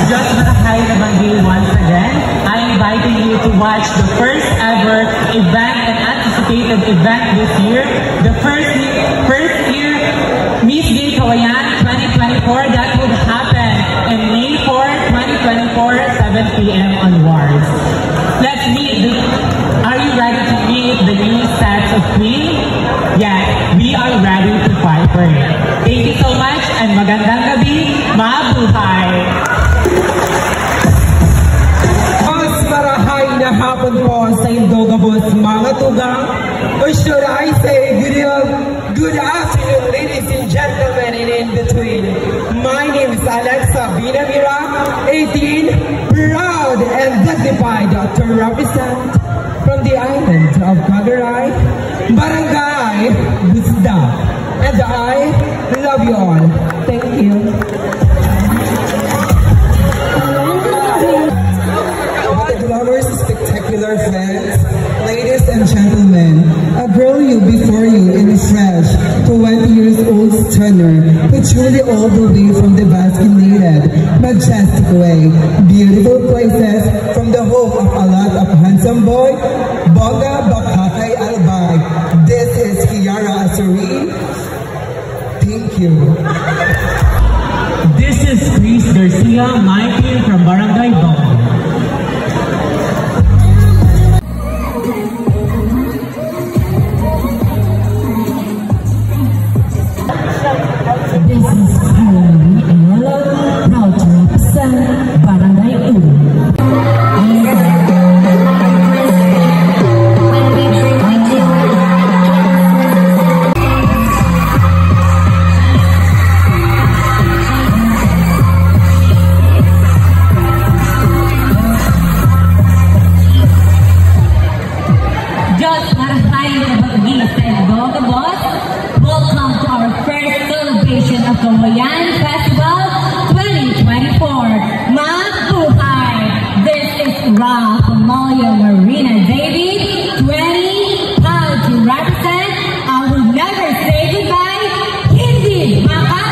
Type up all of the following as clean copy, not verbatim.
Diyos Marahay Nabanggil once again. I'm inviting you to watch the first ever event and anticipated event this year. The first year Miss Gay Kawayan 2024 that will happen on May 4, 2024, 7 p.m. onwards. Let's meet are you ready to meet the new sets of queens? Yeah, we are ready to fight for it. Thank you so much and magandang gabi, mabuhay! Mas marahay na hapon po sa Indogabos mga tugang, or should I say good afternoon ladies and gentlemen and in between. My name is Alexa Binamira, 18, proud and dignified to represent from the island of Cagaray, Barangay Busda. And I love you all. Thank you. With the glamorous, spectacular fans, ladies and gentlemen, a girl you before you in a fresh 20 years old stunner, who truly all the way from the vasculated, majestic way, beautiful places from the home of a lot of handsome boy, Boga Bakakay Albay. This is Kiara Asuri. Thank you. This is Chris Garcia, my team from Barangay Bongo. This is Caroline Ayala, proud to represent Barangay Ulo. Kawayan Festival 2024. Mabuhay! This is Ra Amalia Marina David, 20, proud to represent. I will never say goodbye. Hindi makakayagay!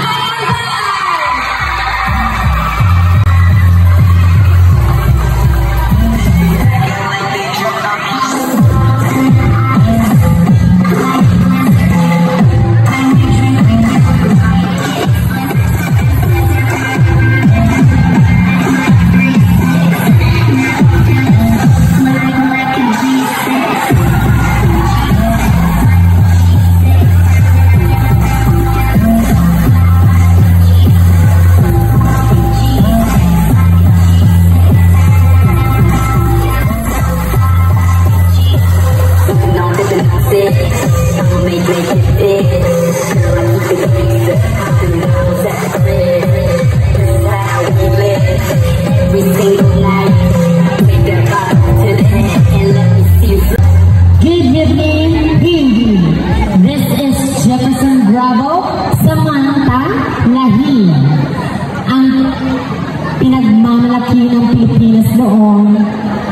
Pinagmamalaki ng Pilipinas noon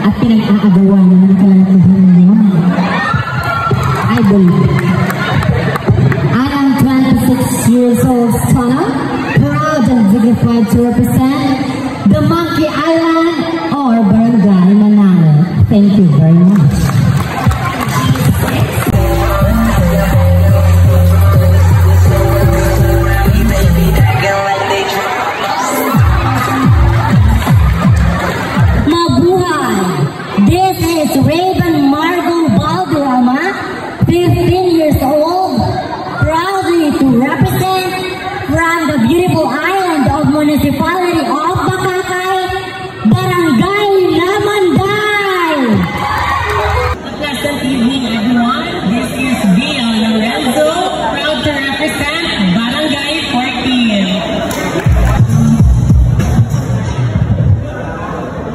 at pinag-aagawan ng kalalakihan ngayon. I believe. I am 26 years old stunner, proud and dignified to represent the Monkey Island or Barangay Manalo. Thank you very much. Raven Margot Balderrama, 15 years old, proudly to represent from the beautiful island of Municipality of Bakakay, Barangay Lamanday. A pleasant evening, everyone. This is Via Lorenzo, proud to represent Barangay 14.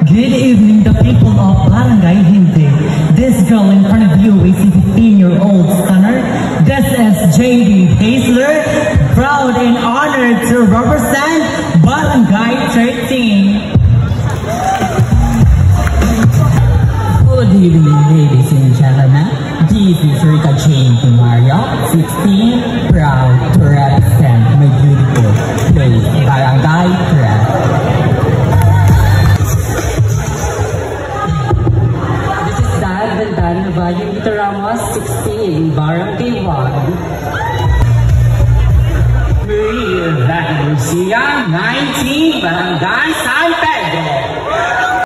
Good evening, the people of Barangay Hindi. This girl in front of you is a 15-year-old stunner. This is JD Haisler, proud and honored to represent Barangay 13. Good evening, ladies and gentlemen. This is Rika Jane Mario, 16, proud to represent my beautiful place, Barangay 13. Tito Ramos, 16, Barangay 1. Marie Garcia, 19, Barangay Santa